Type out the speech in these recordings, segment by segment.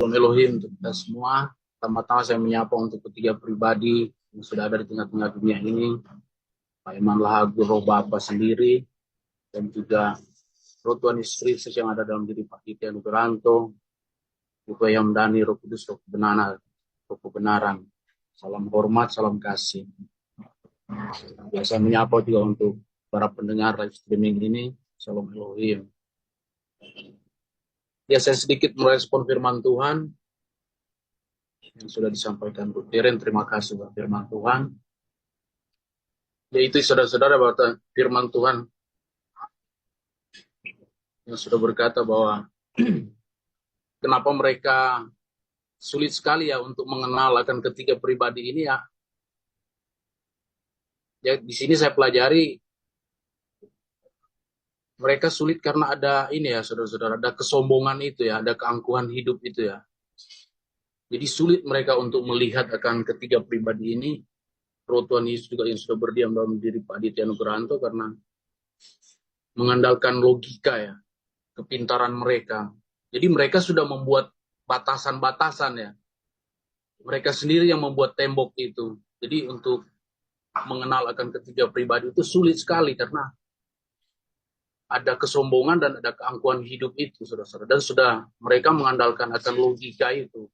Shalom Elohim untuk kita semua. Pertama-tama saya menyapa untuk ketiga pribadi yang sudah ada di tengah-tengah dunia ini. Pak Iman Lahagu, Roh Bapa sendiri, dan juga Roh Tuhan Yesus yang ada dalam diri Pak Titian Nugeranto, juga yang Dani, Roh Kudus, Roh kebenaran. Salam hormat, salam kasih. Saya menyapa juga untuk para pendengar live streaming ini. Shalom Elohim. Ya, saya sedikit merespon firman Tuhan yang sudah disampaikan Bu Tiren. Terima kasih buat firman Tuhan. Yaitu saudara-saudara bahwa firman Tuhan yang sudah berkata bahwa kenapa mereka sulit sekali ya untuk mengenal akan ketiga pribadi ini ya. Ya di sini saya pelajari mereka sulit karena ada ini ya saudara-saudara, ada kesombongan itu ya, ada keangkuhan hidup itu ya. Jadi sulit mereka untuk melihat akan ketiga pribadi ini. Roh Tuhan Yesus juga yang sudah berdiam dalam diri Pak Aditya Nugeranto karena mengandalkan logika ya, kepintaran mereka. Jadi mereka sudah membuat batasan-batasan ya. Mereka sendiri yang membuat tembok itu. Jadi untuk mengenal akan ketiga pribadi itu sulit sekali karena ada kesombongan dan ada keangkuhan hidup itu, saudara-saudara. Dan sudah mereka mengandalkan akan logika itu.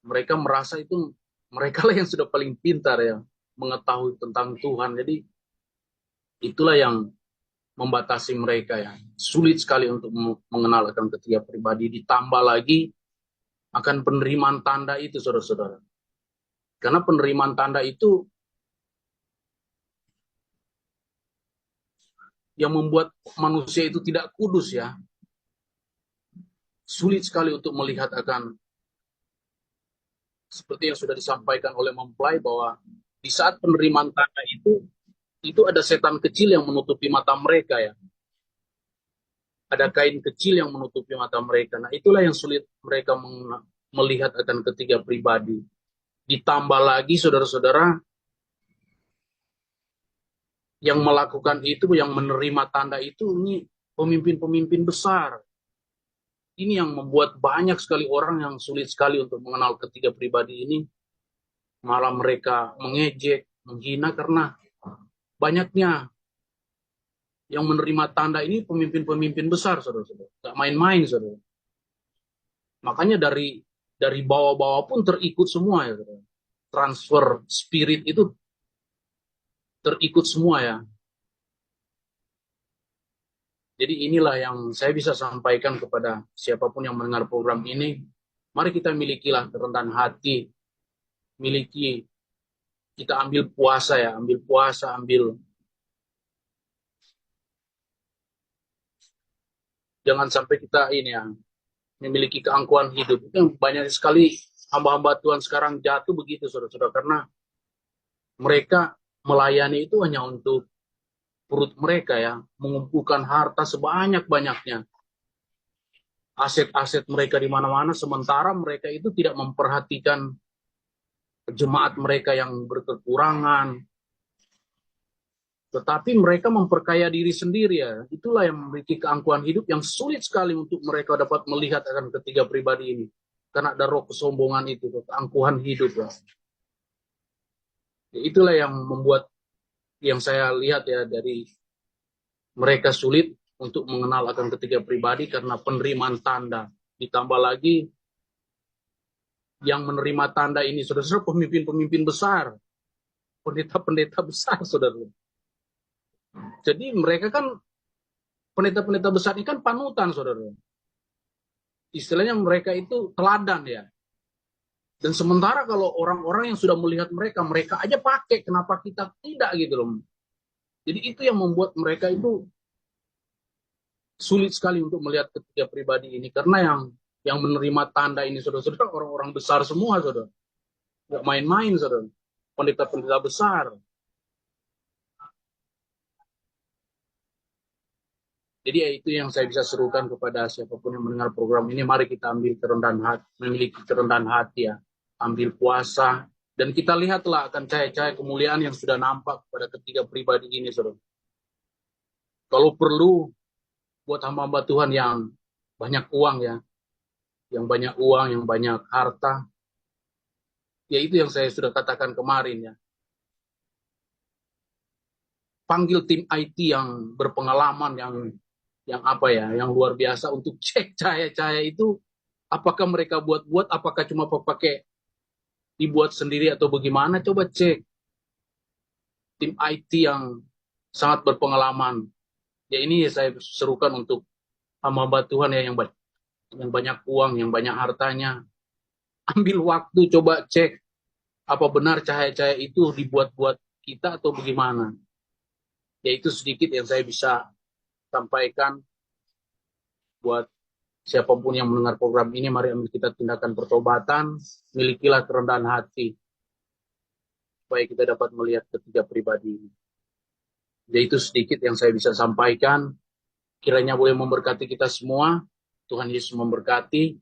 Mereka merasa itu mereka lah yang sudah paling pintar ya mengetahui tentang Tuhan. Jadi itulah yang membatasi mereka ya. Sulit sekali untuk mengenal akan ketiga pribadi. Ditambah lagi akan penerimaan tanda itu, saudara-saudara. Karena penerimaan tanda itu yang membuat manusia itu tidak kudus ya. Sulit sekali untuk melihat akan seperti yang sudah disampaikan oleh mempelai bahwa di saat penerimaan tanda itu ada setan kecil yang menutupi mata mereka ya. Ada kain kecil yang menutupi mata mereka. Nah itulah yang sulit mereka melihat akan ketiga pribadi. Ditambah lagi saudara-saudara yang melakukan itu, yang menerima tanda itu, ini pemimpin-pemimpin besar. Ini yang membuat banyak sekali orang yang sulit sekali untuk mengenal ketiga pribadi ini. Malah mereka mengejek, menghina karena banyaknya yang menerima tanda ini pemimpin-pemimpin besar, saudara-saudara. Gak main-main, saudara. Makanya dari bawah-bawah pun terikut semua ya, saudara. Transfer spirit itu terikut semua ya. Jadi inilah yang saya bisa sampaikan kepada siapapun yang mendengar program ini. Mari kita milikilah kerendahan hati, miliki, kita ambil puasa ya, ambil puasa, ambil. Jangan sampai kita ini ya, memiliki keangkuhan hidup. Itu banyak sekali hamba-hamba Tuhan sekarang jatuh begitu, saudara-saudara. Karena mereka melayani itu hanya untuk perut mereka ya, mengumpulkan harta sebanyak-banyaknya. Aset-aset mereka di mana-mana, sementara mereka itu tidak memperhatikan jemaat mereka yang berkekurangan, tetapi mereka memperkaya diri sendiri ya. Itulah yang memiliki keangkuhan hidup yang sulit sekali untuk mereka dapat melihat akan ketiga pribadi ini. Karena ada roh kesombongan itu, keangkuhan hidup ya. Itulah yang membuat, yang saya lihat ya, dari mereka sulit untuk mengenal akan ketiga pribadi karena penerimaan tanda. Ditambah lagi yang menerima tanda ini, saudara-saudara, pemimpin-pemimpin besar, pendeta-pendeta besar, saudara. Jadi mereka kan, pendeta-pendeta besar ini kan panutan, saudara. Istilahnya mereka itu teladan ya. Dan sementara kalau orang-orang yang sudah melihat mereka, mereka aja pakai, kenapa kita tidak gitu loh. Jadi itu yang membuat mereka itu sulit sekali untuk melihat ketiga pribadi ini. Karena yang menerima tanda ini, saudara-saudara, orang-orang besar semua, saudara. Nggak main-main, saudara. Pendeta-pendeta besar. Jadi ya itu yang saya bisa serukan kepada siapapun yang mendengar program ini. Mari kita ambil kerendahan hati, memiliki kerendahan hati ya. Ambil puasa. Dan kita lihatlah akan cahaya-cahaya kemuliaan yang sudah nampak pada ketiga pribadi ini, saudara. Kalau perlu buat hamba-hamba Tuhan yang banyak uang ya, yang banyak uang, yang banyak harta. Ya itu yang saya sudah katakan kemarin ya. Panggil tim IT yang berpengalaman, yang apa ya, yang luar biasa untuk cek cahaya-cahaya itu apakah mereka buat-buat, apakah cuma pakai dibuat sendiri atau bagaimana, coba cek. Tim IT yang sangat berpengalaman. Ya ini saya serukan untuk hamba Tuhan ya yang banyak uang, yang banyak hartanya. Ambil waktu coba cek apa benar cahaya-cahaya itu dibuat-buat kita atau bagaimana. Ya itu sedikit yang saya bisa sampaikan buat siapapun yang mendengar program ini. Mari ambil kita tindakan pertobatan, milikilah kerendahan hati supaya kita dapat melihat ketiga pribadi ini. Jadi itu sedikit yang saya bisa sampaikan. Kiranya boleh memberkati kita semua. Tuhan Yesus memberkati.